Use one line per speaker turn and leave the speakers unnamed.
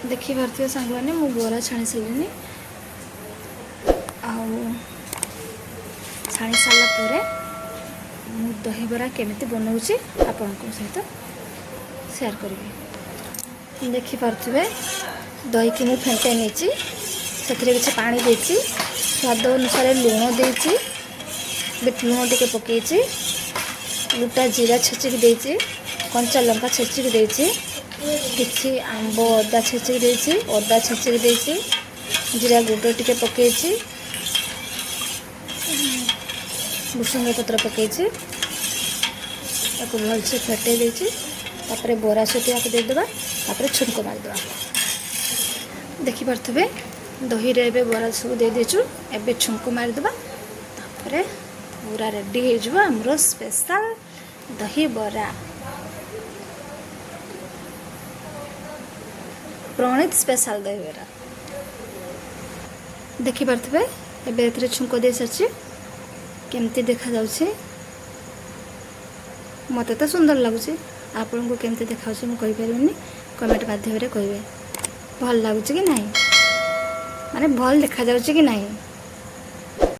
देखिपे सांग मैंने मु बरा छाणी सारे छाणी सारापर मु दहीबरा केमी बनाऊँगी आपण सहित सेयार करी। देखिपे दही की मुझे फेंटे नहीं से किसी पानी देती स्वाद अनुसार लुण देती लुण टे पकई गोटा जीरा छेचिक देती कंचा लंका छेचिक देती किसी आंब अदा छेचिक देती अदा छेचिक देती जीरा गुड़ टे पकई भुसुंग पत्र पकई भलसे फेटे देपर बरा सहित देदेबा छुंक मारिदेवा। देखिपे दही रे बरा सब दे देचु एबे छुंक मारिदेबा पूरा रेडी हो आमर स्पेशल दही बरा प्रणीत स्पेशल दही बरा। देखिपे एबे छुंक दे सारी केमती देखा जाउछि मत तो सुंदर लगुच आपन को केमती देखा मुझे कहीपरि कमेंट माध्यम कहे भल लगुच कि नहीं माने भल देखा जाउछि कि नहीं।